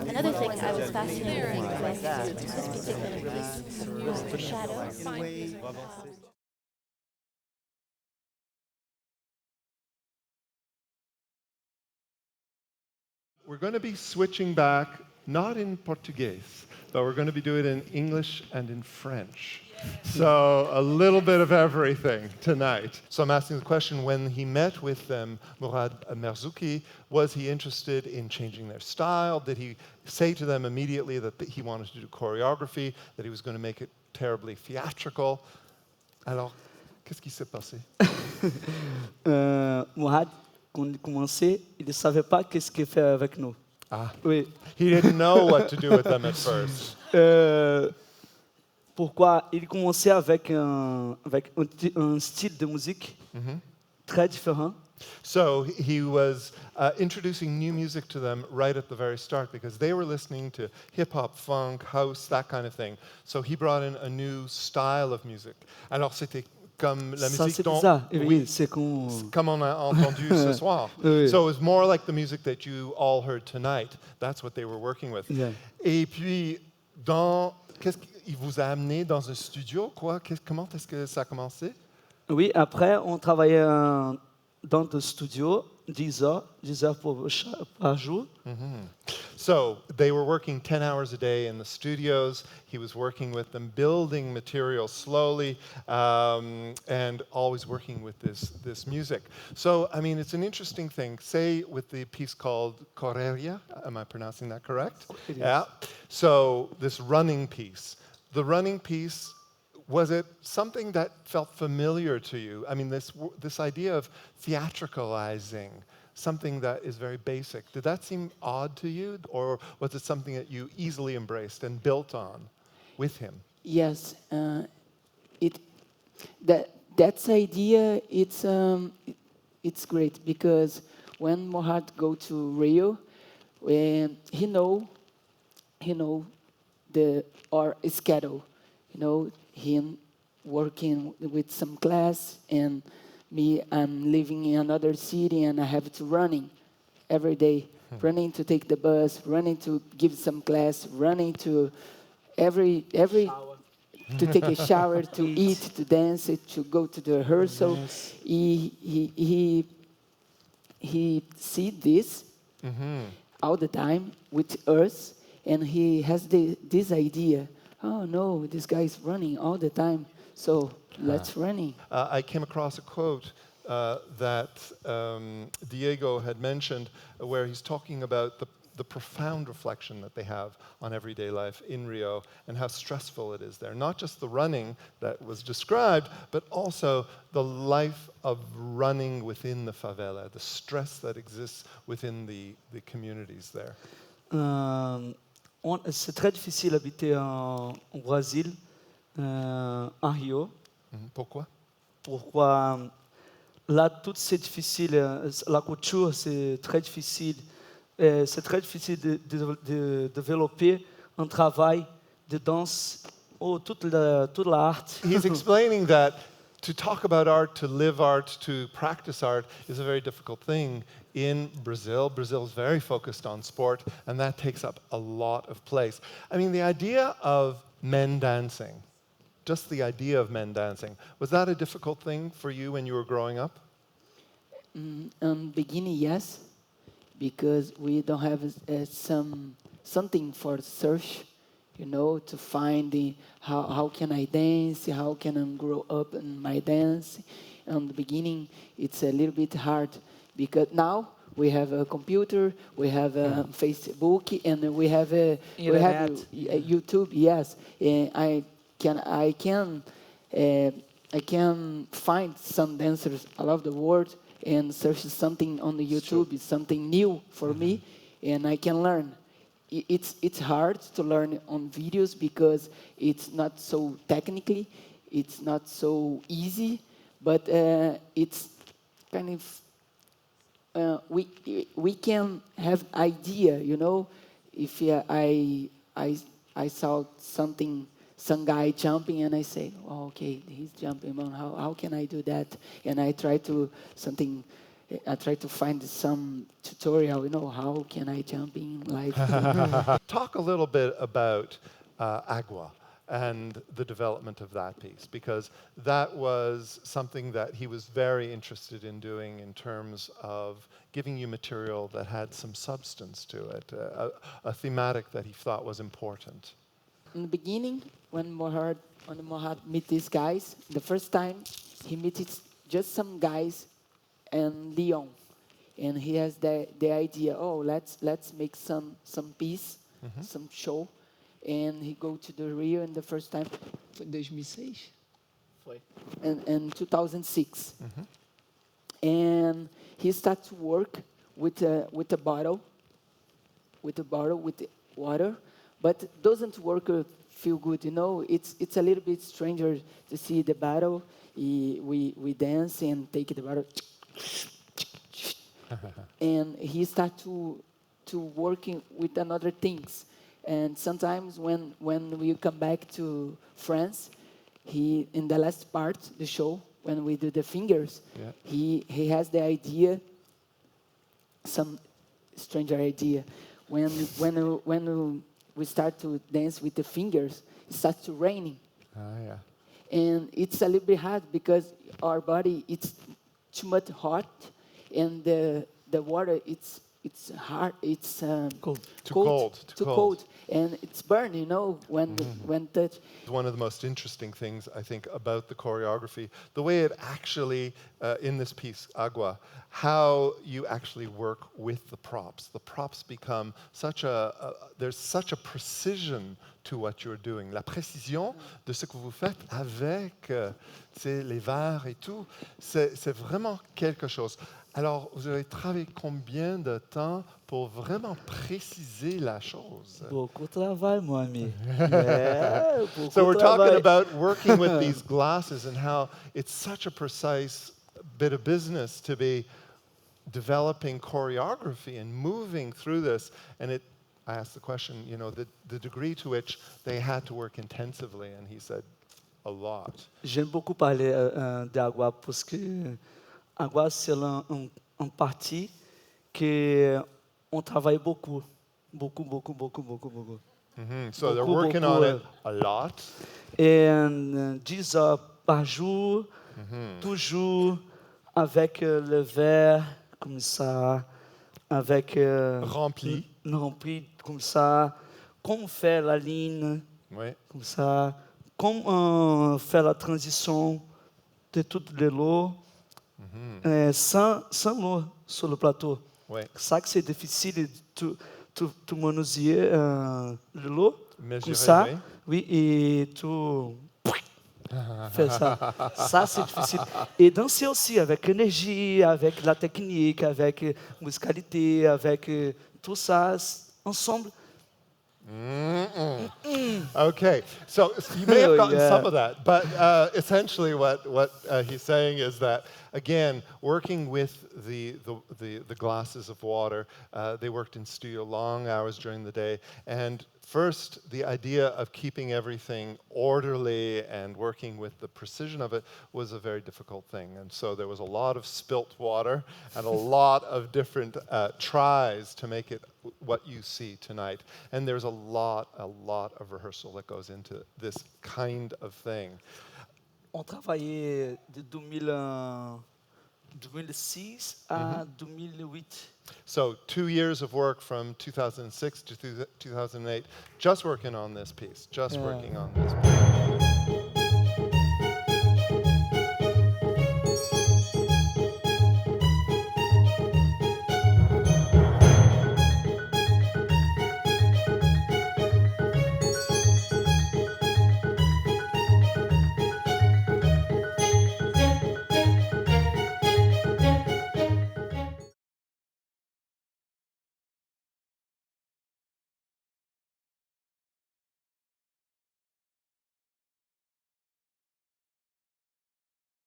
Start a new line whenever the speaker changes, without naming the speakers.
Another thing I was fascinated with was this particular piece was the shadows.
We're going to be switching back, not in Portuguese, but we're going to be doing it in English and in French. So a little bit of everything tonight. So I'm asking the question, when he met with them, Mourad Merzouki, was he interested in changing their style? Did he say to them immediately that he wanted to do choreography, that he was going to make it terribly theatrical? Alors, qu'est-ce qui s'est passé?
Mourad, quand il commençait, il ne savait pas qu'est-ce qu'il fait avec nous.
Ah.
Oui.
He didn't know what to do with them at first.
Pourquoi il commençait avec un style de musique très différent.
So he was introducing new music to them right at the very start because they were listening to hip-hop, funk, house, that kind of thing. So he brought in a new style of music. Alors c'était comme la
Ça,
musique
c'est bizarre. Oui, c'est
comme on a entendu ce soir.
Oui.
So it was more like the music that you all heard tonight. That's what they were working with.
Yeah.
Et puis, qu'est-ce qu'il vous a amené dans un studio, quoi? Comment est-ce que ça a commencé?
Oui, après, on travaillait dans le studio 10 heures par jour.
So they were working 10 hours a day in the studios. He was working with them, building material slowly, and always working with this music. So, I mean, it's an interesting thing. Say with the piece called Correria, am I pronouncing that correct?
It is.
Yeah. So this running piece. The running piece, was it something that felt familiar to you? I mean, this idea of theatricalizing something that is very basic, did that seem odd to you, or was it something that you easily embraced and built on with him?
Yes, that idea it's great because when Mourad go to Rio, he know our schedule, him working with some class and me, I'm living in another city and I have to running every day, running to take the bus, running to give some class, running to every to take a shower, to eat, to dance, to go to the rehearsal.
Yes.
He see this all the time with us, and he has this idea. Oh no, this guy is running all the time, so let's running.
I came across a quote that Diego had mentioned where he's talking about the profound reflection that they have on everyday life in Rio and how stressful it is there. Not just the running that was described, but also the life of running within the favela, the stress that exists within the communities there.
C'est très difficile d'habiter au Brésil, à Rio.
Pourquoi?
Pourquoi là, tout c'est difficile, la culture c'est très difficile. C'est très difficile de développer un travail de danse ou toute l'art.
He's explaining that to talk about art, to live art, to practice art is a very difficult thing in Brazil. Brazil is very focused on sport, and that takes up a lot of place. I mean, the idea of men dancing, just the idea of men dancing, was that a difficult thing for you when you were growing up?
Beginning, yes, because we don't have something for search, to find how can I dance, how can I grow up in my dance. In the beginning, it's a little bit hard because now we have a computer, we have Facebook, and we have YouTube. Yes, I can find some dancers all over the world and search something on the YouTube. It's something new for me, and I can learn. It's hard to learn on videos because it's not so technically, it's not so easy, but it's kind of we can have idea, If I saw some guy jumping and I say, oh, okay, he's jumping, how can I do that? And I try to something I try to find some tutorial, how can I jump in live.
Talk a little bit about Agwa and the development of that piece, because that was something that he was very interested in doing in terms of giving you material that had some substance to it, a thematic that he thought was important.
In the beginning, when Mourad meet these guys, the first time he meets just some guys in Lyon, and he has the idea, let's make some piece, some show, and he go to the Rio, and the first time, foi 2006? Foi. In 2006. And he started to work with a bottle, with water, but doesn't work feel good, It's a little bit stranger to see the bottle. We dance and take the bottle, and he start to working with another things. And sometimes when we come back to France, he in the last part the show when we do the fingers, he has the idea, some stranger idea. When we start to dance with the fingers, it starts to raining. And it's a little bit hard because our body, it's too much hot, and the water, it's hard, it's
Too cold.
And it's burn, when touch.
One of the most interesting things, I think, about the choreography, the way it actually, in this piece, Agwa, how you actually work with the props. The props become there's such a precision to what you're doing. La précision de ce que vous faites avec les verres et tout, c'est vraiment quelque chose. Alors, vous avez travaillé combien de temps pour vraiment préciser la chose?
Beaucoup travail, mon ami.
So we're talking about working with these glasses and how it's such a precise bit of business to be developing choreography and moving through this. And I asked the question, the degree to which they had to work intensively, and he said a lot.
J'aime beaucoup parler d'Agwa parce que Agwa, c'est un parti que on travaille beaucoup.
So they're working on it a lot.
Et 10 heures par jour, toujours avec le verre comme ça, avec
Rempli
comme ça, comme faire la ligne, comme ça, comme faire la transition de toute l'eau, sans l'eau sur le plateau. Ça que c'est difficile de manuseer l'eau comme ça, et tout faire ça. Ça c'est difficile. Et danser aussi avec énergie, avec la technique, avec musicalité, avec tout ça ensemble.
Okay, so you may have gotten some of that, but essentially what he's saying is that, again, working with the glasses of water, they worked in studio long hours during the day, and first, the idea of keeping everything orderly and working with the precision of it was a very difficult thing. And so there was a lot of spilt water and a lot of different tries to make it what you see tonight. And there's a lot of rehearsal that goes into this kind of thing.
On travaillait de 2006 à 2008.
So 2 years of work from 2006 to 2008, just working on this piece, working on this piece.